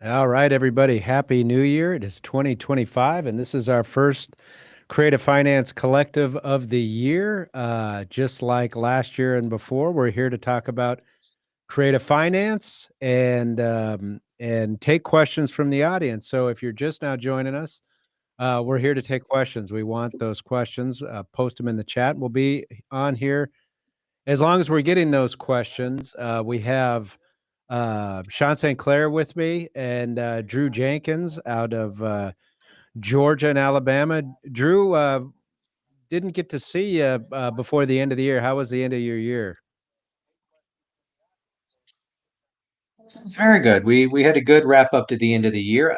All right, everybody. Happy New Year. It is 2025, and this is our first Creative Finance Collective of the year. Just like last year and before, we're here to talk about creative finance and take questions from the audience. So if you're just now joining us, we're here to take questions. We want those questions. Post them in the chat. We'll be on here as long as we're getting those questions. We have Sean St. Clair with me and Drew Jenkins out of Georgia and Alabama. Drew, didn't get to see you before the end of the year. How was the end of your year? It's very good. We had a good wrap up to the end of the year.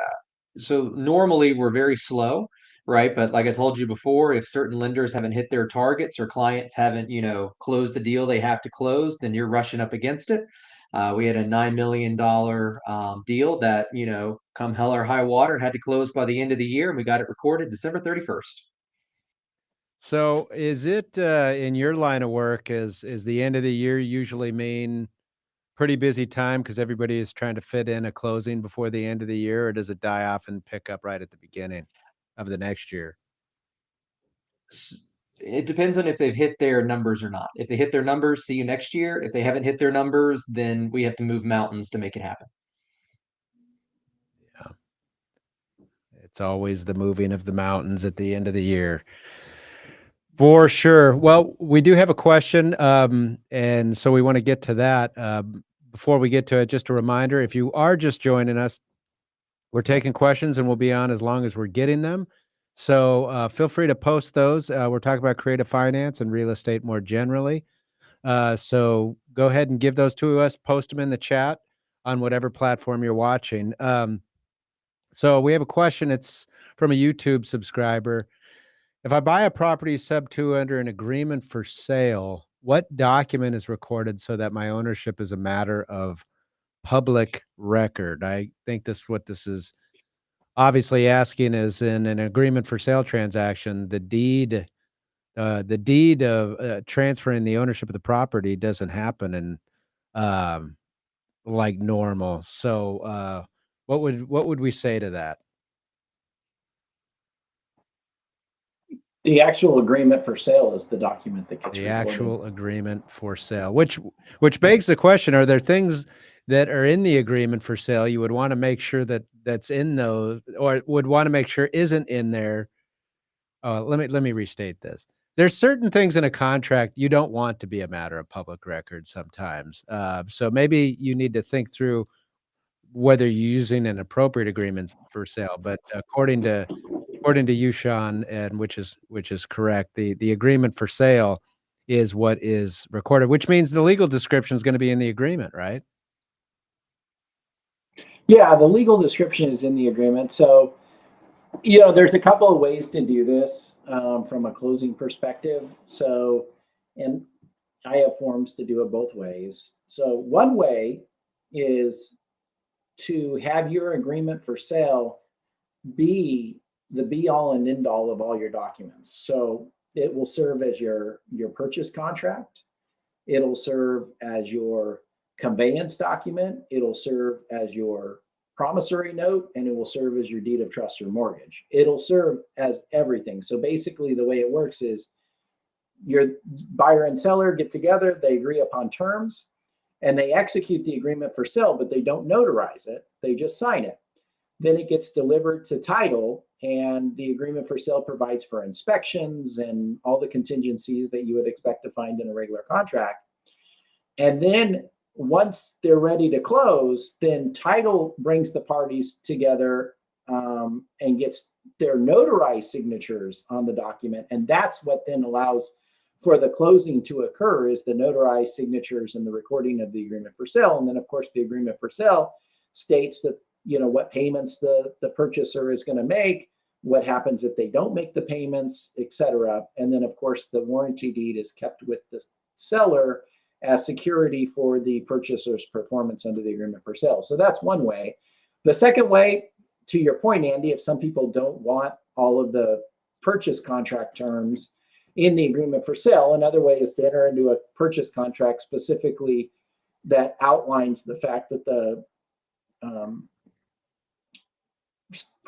So normally we're very slow, right? But like I told you before, if certain lenders haven't hit their targets or clients haven't, closed the deal they have to close, then you're rushing up against it. We had a $9 million deal that, come hell or high water, had to close by the end of the year, and we got it recorded December 31st. So is it in your line of work, is the end of the year usually mean pretty busy time because everybody is trying to fit in a closing before the end of the year, or does it die off and pick up right at the beginning of the next year? It depends on if they've hit their numbers or not. If they hit their numbers, see you next year. If they haven't hit their numbers, then we have to move mountains to make it happen. Yeah. It's always the moving of the mountains at the end of the year. For sure. Well, we do have a question, and so we want to get to that. Before we get to it, just a reminder, if you are just joining us, we're taking questions and we'll be on as long as we're getting them. So feel free to post those. We're talking about creative finance and real estate more generally. So go ahead and give those to us. Post them in the chat on whatever platform you're watching. So we have a question. It's from a YouTube subscriber. If I buy a property subto under an agreement for sale, what document is recorded so that my ownership is a matter of public record? I think what this is obviously asking is in an agreement for sale transaction, the deed of transferring the ownership of the property doesn't happen in like normal. So what would we say to that? The actual agreement for sale is the document that gets The recorded. actual agreement for sale, which begs the question: are there things that are in the agreement for sale you would want to make sure that's in those, or would want to make sure isn't in there? Let me restate this. There's certain things in a contract you don't want to be a matter of public record sometimes. So maybe you need to think through whether you're using an appropriate agreement for sale. But according to you, Sean, and which is correct, the agreement for sale is what is recorded, which means the legal description is going to be in the agreement, right? Yeah, the legal description is in the agreement. So, there's a couple of ways to do this from a closing perspective. So, and I have forms to do it both ways. So, one way is to have your agreement for sale be the be all and end all of all your documents. So, it will serve as your purchase contract. It'll serve as your conveyance document. It'll serve as your promissory note, and it will serve as your deed of trust or mortgage. It'll serve as everything. So basically, the way it works is your buyer and seller get together, they agree upon terms, and they execute the agreement for sale, but they don't notarize it. They just sign it. Then it gets delivered to title, and the agreement for sale provides for inspections and all the contingencies that you would expect to find in a regular contract. And then once they're ready to close, then title brings the parties together and gets their notarized signatures on the document. And that's what then allows for the closing to occur, is the notarized signatures and the recording of the agreement for sale. And then, of course, the agreement for sale states that, what payments the purchaser is going to make, what happens if they don't make the payments, et cetera. And then, of course, the warranty deed is kept with the seller as security for the purchaser's performance under the agreement for sale. So that's one way. The second way, to your point, Andy, if some people don't want all of the purchase contract terms in the agreement for sale, another way is to enter into a purchase contract specifically that outlines the fact that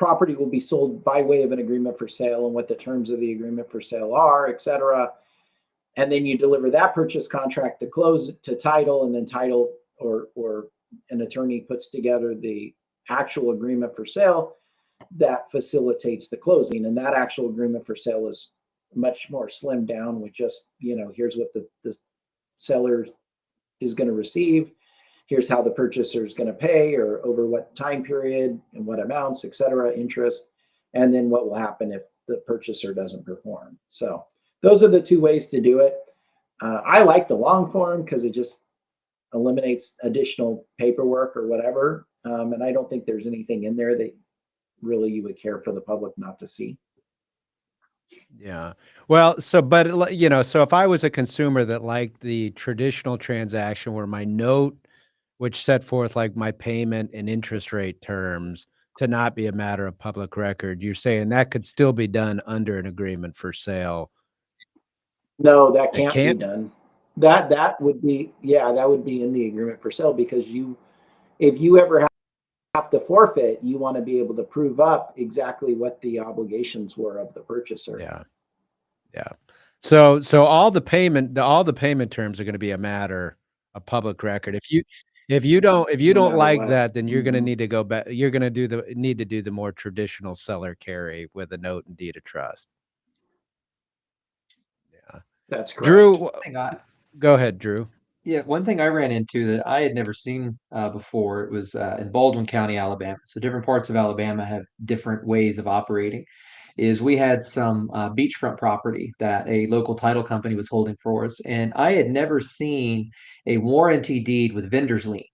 property will be sold by way of an agreement for sale and what the terms of the agreement for sale are, et cetera. And then you deliver that purchase contract to close to title, and then title or an attorney puts together the actual agreement for sale that facilitates the closing. And that actual agreement for sale is much more slimmed down with just, here's what the seller is going to receive. Here's how the purchaser is going to pay, or over what time period and what amounts, et cetera, interest, and then what will happen if the purchaser doesn't perform. So those are the two ways to do it. I like the long form because it just eliminates additional paperwork or whatever. And I don't think there's anything in there that really you would care for the public not to see. Yeah. Well, so if I was a consumer that liked the traditional transaction where my note, which set forth like my payment and interest rate terms, to not be a matter of public record, you're saying that could still be done under an agreement for sale? No, that It can't be can't? done. That would be, that would be in the agreement for sale, because if you ever have to forfeit, you want to be able to prove up exactly what the obligations were of the purchaser. Yeah. Yeah. So all the payment terms are going to be a matter of public record. If you No don't matter like what. that, then you're going to Mhm. need to go back. You're going to need to do the more traditional seller carry with a note and deed of trust. Yeah. That's correct. Drew, Thing I- go ahead, Drew. Yeah, one thing I ran into that I had never seen before, it was in Baldwin County, Alabama. So different parts of Alabama have different ways of operating. Is we had some beachfront property that a local title company was holding for us, and I had never seen a warranty deed with vendor's lien.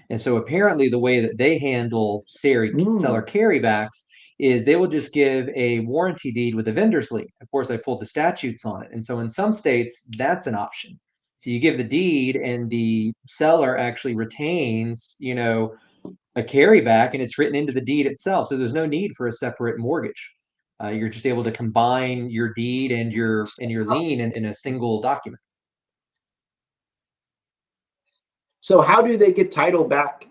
And so apparently the way that they handle seller Mm. carrybacks is they will just give a warranty deed with a vendor's lien. Of course, I pulled the statutes on it. And so in some states, that's an option. So you give the deed and the seller actually retains, a carryback, and it's written into the deed itself. So there's no need for a separate mortgage. You're just able to combine your deed and your lien in a single document. So how do they get title back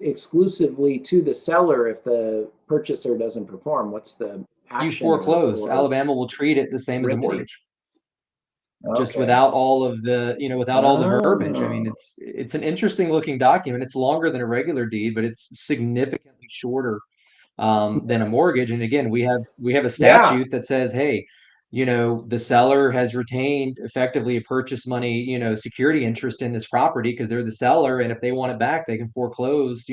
exclusively to the seller if the purchaser doesn't perform? What's the You action foreclose. or Alabama will treat it the same as a remedy? mortgage, just Okay. without all of the, without all the verbiage. I mean, Oh. it's an interesting looking document. It's longer than a regular deed, but it's significantly shorter than a mortgage. And again, we have a Yeah. statute that says, hey, the seller has retained effectively a purchase money, security interest in this property because they're the seller, and if they want it back, they can foreclose,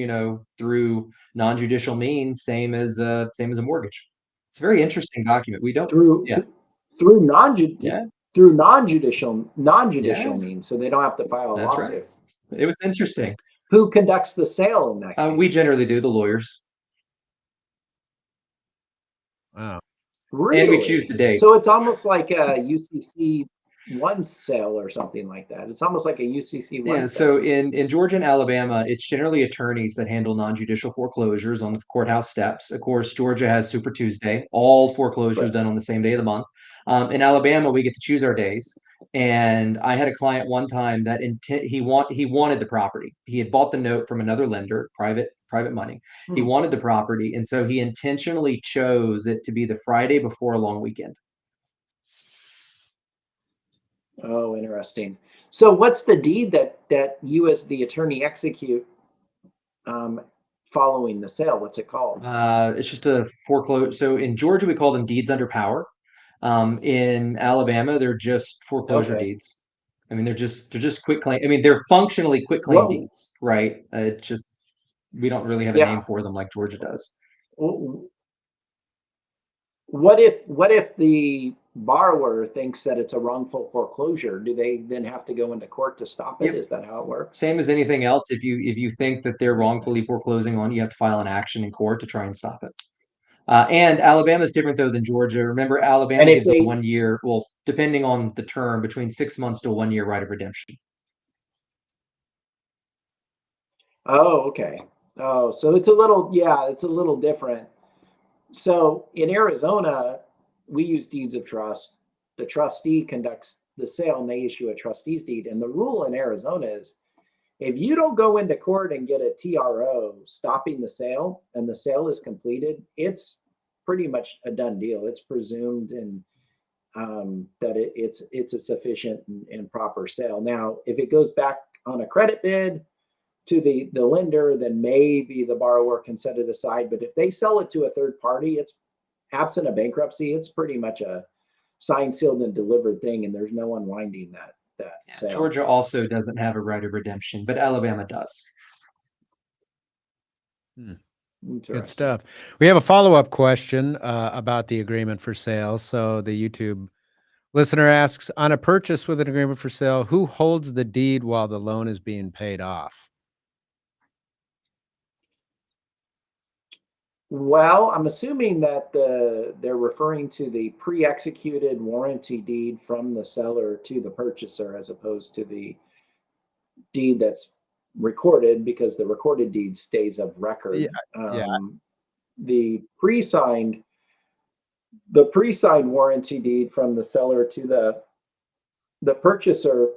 through non-judicial means, same as a mortgage. It's a very interesting document. We don't, Through yeah, through non yeah, through non-judicial yeah, means, so they don't have to file a that's right. lawsuit. It was interesting. Who conducts the sale in that We case? generally do, the lawyers, Wow. and we choose Really? the date. So it's almost like a UCC one sale or something like that. It's almost like a UCC one Yeah, sale. so in Georgia and Alabama, it's generally attorneys that handle non-judicial foreclosures on the courthouse steps. Of course, Georgia has Super Tuesday, all foreclosures Correct. done on the same day of the month. In Alabama, we get to choose our days. And I had a client one time that he wanted the property. He had bought the note from another lender, private money. He Hmm. wanted the property, and so he intentionally chose it to be the Friday before a long weekend. Oh, interesting. So what's the deed that you as the attorney execute following the sale? What's it called? It's just a foreclose. So in Georgia, we call them deeds under power. In Alabama, they're just foreclosure Okay. deeds. I mean, they're just quit claim. I mean, they're functionally quit claim What? deeds, right? It just we don't really have a name Yeah. for them like Georgia does. What if the borrower thinks that it's a wrongful foreclosure? Do they then have to go into court to stop it? Yep. Is that how it works? Same as anything else. If you think that they're wrongfully foreclosing on, you have to file an action in court to try and stop it. And Alabama is different though than Georgia. Remember, And Alabama if gives a they, 1 year, well, depending on the term, between 6 months to 1 year right of redemption. oh, okay. Oh, so it's a little different. So in Arizona, we use deeds of trust. The trustee conducts the sale and they issue a trustee's deed. And the rule in Arizona is If you don't go into court and get a TRO stopping the sale and the sale is completed, it's pretty much a done deal. It's presumed and that it's a sufficient and proper sale. Now, if it goes back on a credit bid to the lender, then maybe the borrower can set it aside. But if they sell it to a third party, it's absent a bankruptcy, it's pretty much a signed, sealed, and delivered thing, and there's no unwinding that sale. Georgia also doesn't have a right of redemption, but Alabama does. Good stuff. We have a follow-up question about the agreement for sale. So the YouTube listener asks, on a purchase with an agreement for sale, who holds the deed while the loan is being paid off? Well, I'm assuming that they're referring to the pre-executed warranty deed from the seller to the purchaser, as opposed to the deed that's recorded, because the recorded deed stays of record. Yeah. The pre-signed warranty deed from the seller to the purchaser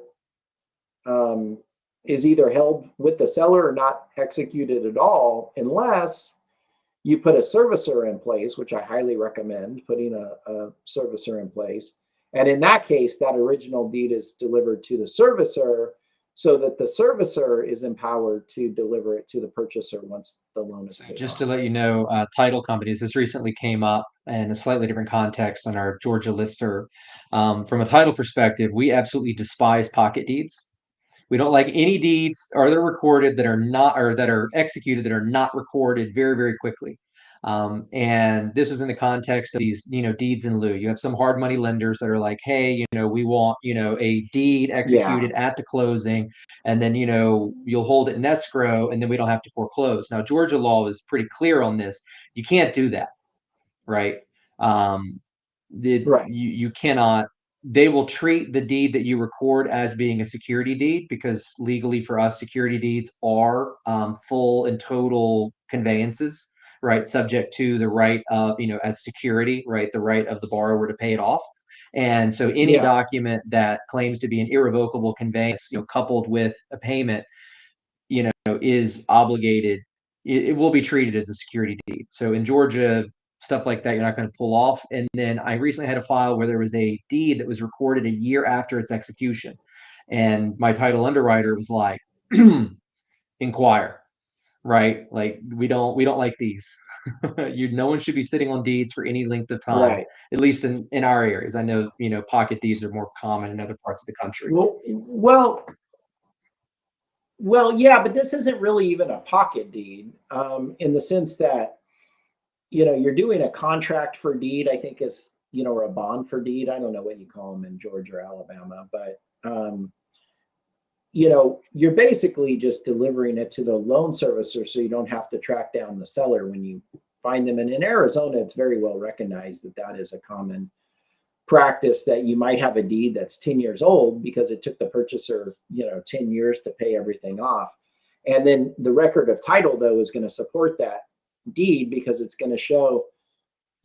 is either held with the seller or not executed at all, unless you put a servicer in place, which I highly recommend putting a servicer in place. And in that case, that original deed is delivered to the servicer, so that the servicer is empowered to deliver it to the purchaser once the loan is paid Just off. to let you know, title companies, this recently came up in a slightly different context on our Georgia listserv. From a title perspective, we absolutely despise pocket deeds. We don't like any deeds or that are recorded that are not, or that are executed that are not recorded very, very quickly. And this is in the context of these, deeds in lieu. You have some hard money lenders that are like, hey, we want, a deed executed at the closing, and then, you'll hold it in escrow, and then we don't have to foreclose. Now, Georgia law is pretty clear on this. You can't do that, right? You cannot. They will treat the deed that you record as being a security deed, because legally for us, security deeds are full and total conveyances, right? Subject to the right of, as security, right? The right of the borrower to pay it off. And so any document that claims to be an irrevocable conveyance, coupled with a payment, is obligated, it will be treated as a security deed. So in Georgia, stuff like that, you're not going to pull off. And then I recently had a file where there was a deed that was recorded a year after its execution. And my title underwriter was like, inquire, right? Like, we don't like these. No one should be sitting on deeds for any length of time, at least in our areas. I know, pocket deeds are more common in other parts of the country. Well, yeah, but this isn't really even a pocket deed, in the sense that, you're doing a contract for deed, I think is, or a bond for deed. I don't know what you call them in Georgia or Alabama, but, you're basically just delivering it to the loan servicer, so you don't have to track down the seller when you find them. And in Arizona, it's very well recognized that that is a common practice, that you might have a deed that's 10 years old because it took the purchaser, 10 years to pay everything off. And then the record of title, though, is going to support that deed, because it's going to show,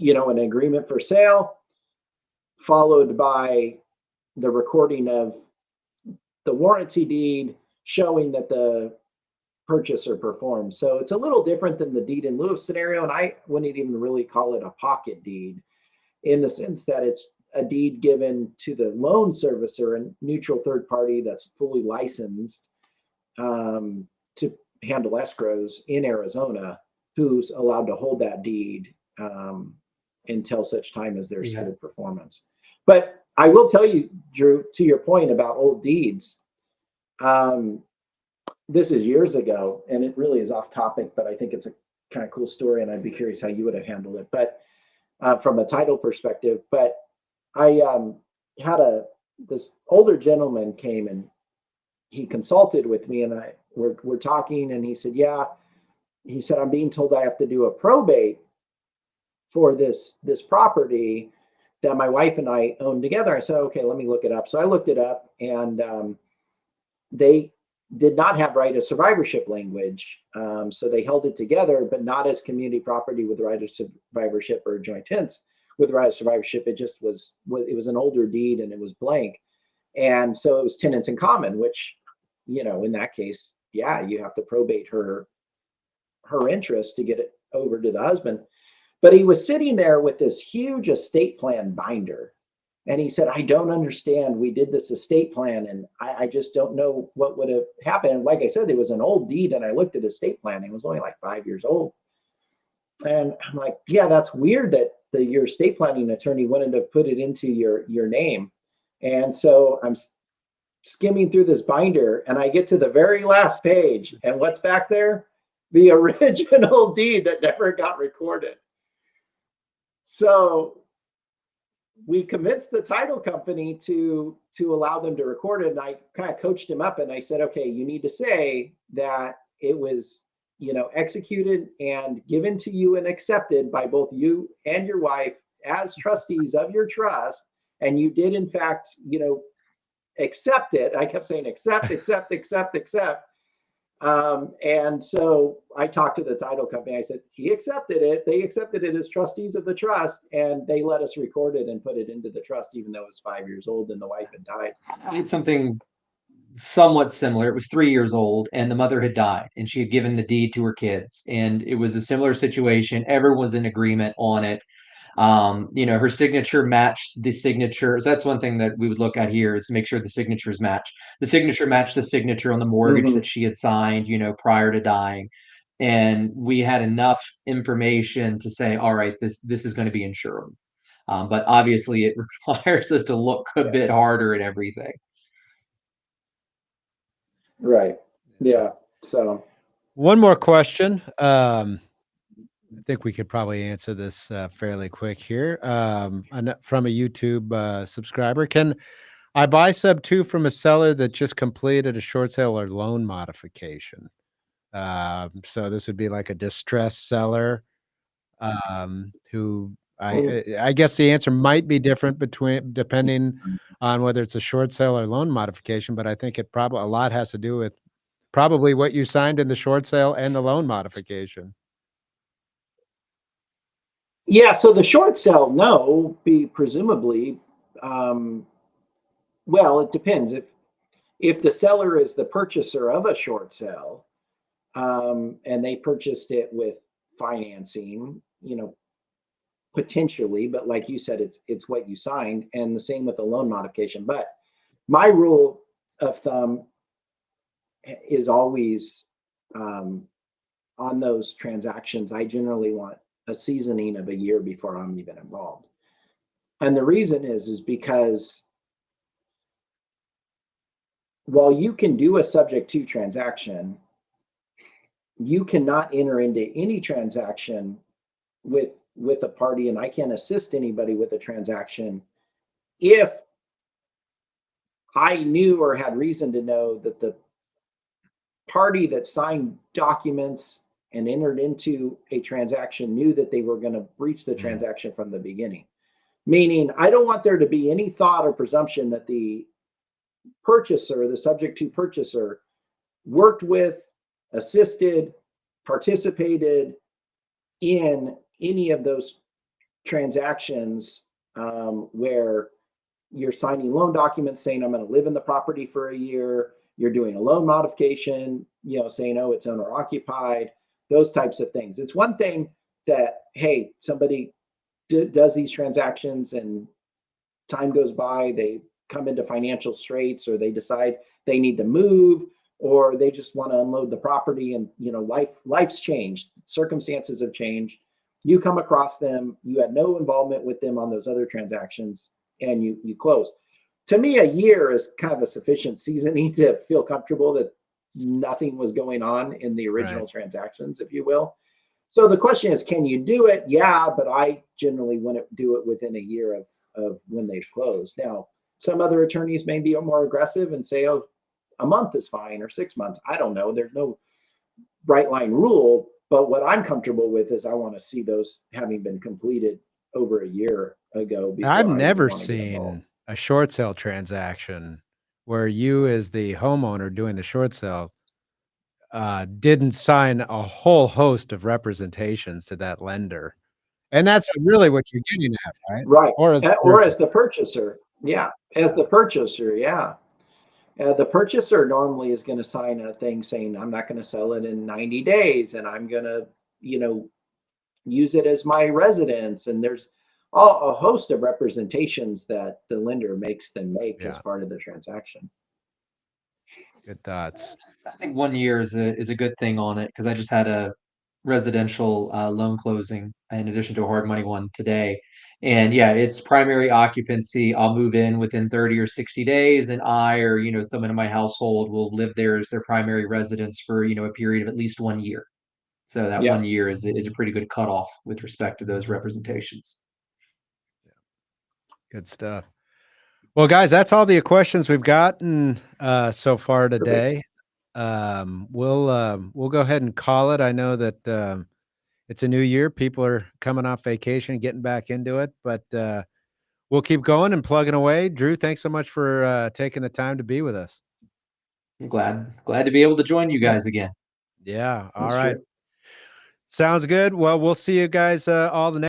an agreement for sale followed by the recording of the warranty deed showing that the purchaser performed. So it's a little different than the deed in lieu of scenario. And I wouldn't even really call it a pocket deed, in the sense that it's a deed given to the loan servicer, a neutral third party that's fully licensed to handle escrows in Arizona, who's allowed to hold that deed until such time as there's full performance. But I will tell you, Drew, to your point about old deeds, this is years ago, and it really is off topic, but I think it's a kind of cool story, and I'd be curious how you would have handled it. But from a title perspective, but I had this older gentleman came and he consulted with me, and we're talking, and he said, he said, I'm being told I have to do a probate for this property that my wife and I own together. I said, okay, let me look it up. So I looked it up, and they did not have right of survivorship language. So they held it together, but not as community property with right of survivorship or joint tenants with right of survivorship. It just was an older deed, and it was blank. And so it was tenants in common, which, in that case, yeah, you have to probate her interest to get it over to the husband. But he was sitting there with this huge estate plan binder. And he said, I don't understand. We did this estate plan and I just don't know what would have happened. And like I said, it was an old deed. And I looked at estate planning, it was only like 5 years old. And I'm like, yeah, that's weird that your estate planning attorney wouldn't have put it into your name. And so I'm skimming through this binder and I get to the very last page. And what's back there? The original deed that never got recorded. So we convinced the title company to allow them to record it. And I kind of coached him up and I said, okay, you need to say that it was, executed and given to you and accepted by both you and your wife as trustees of your trust. And you did in fact, accept it. I kept saying, accept. And so I talked to the title company. I said, he accepted it. They accepted it as trustees of the trust, and they let us record it and put it into the trust, even though it was 5 years old and the wife had died. I had something somewhat similar. It was 3 years old and the mother had died and she had given the deed to her kids. And it was a similar situation. Everyone was in agreement on it. Her signature matched the signature. So that's one thing that we would look at here is make sure the signatures match. The signature matched the signature on the mortgage that she had signed, prior to dying. And we had enough information to say, all right, this is going to be insurable. But obviously it requires us to look a bit harder at everything. Right. Yeah. So one more question. I think we could probably answer this fairly quick here. From a YouTube subscriber, can I buy subto from a seller that just completed a short sale or loan modification? So this would be like a distressed seller who I guess the answer might be different depending on whether it's a short sale or loan modification, but I think it probably a lot has to do with probably what you signed in the short sale and the loan modification. yeah, so the short sale, no, presumably, well, it depends. If the seller is the purchaser of a short sale, and they purchased it with financing, potentially, but like you said, it's what you signed, and the same with the loan modification. But my rule of thumb is always on those transactions, I generally want a seasoning of a year before I'm even involved. And the reason is because while you can do a subject to transaction, you cannot enter into any transaction with a party, and I can't assist anybody with a transaction if I knew or had reason to know that the party that signed documents and entered into a transaction knew that they were going to breach the transaction from the beginning. Meaning, I don't want there to be any thought or presumption that the purchaser, the subject to purchaser, worked with, assisted, participated in any of those transactions where you're signing loan documents saying I'm going to live in the property for a year, you're doing a loan modification, saying, oh, it's owner occupied, those types of things. It's one thing that, hey, somebody does these transactions and time goes by, they come into financial straits, or they decide they need to move, or they just want to unload the property, and life's changed, circumstances have changed. You come across them, you had no involvement with them on those other transactions, and you close. To me, a year is kind of a sufficient seasoning to feel comfortable that nothing was going on in the original transactions, if you will. So the question is, can you do it? Yeah, but I generally wouldn't do it within a year of when they've closed. Now, some other attorneys may be more aggressive and say, oh, a month is fine, or 6 months. I don't know. There's no bright line rule, but what I'm comfortable with is I want to see those having been completed over a year ago. I've never seen a short sale transaction where you, as the homeowner doing the short sale, didn't sign a whole host of representations to that lender. And that's really what you're getting at, right? Right. Or as the purchaser. Yeah. As the purchaser. Yeah. The purchaser normally is going to sign a thing saying, I'm not going to sell it in 90 days and I'm going to, use it as my residence. And there's a host of representations that the lender makes them make as Yeah. part of the transaction. Good thoughts. I think 1 year is a good thing on it because I just had a residential loan closing in addition to a hard money one today. And yeah, it's primary occupancy. I'll move in within 30 or 60 days, and I or someone in my household will live there as their primary residence for a period of at least 1 year. So that Yeah. 1 year is a pretty good cutoff with respect to those representations. Good stuff. Well, guys, that's all the questions we've gotten so far today. We'll go ahead and call it. I know that it's a new year. People are coming off vacation, getting back into it, but we'll keep going and plugging away. Drew, thanks so much for taking the time to be with us. I'm glad to be able to join you guys again. Yeah. All Thanks, right. Drew. Sounds good. Well, we'll see you guys all the next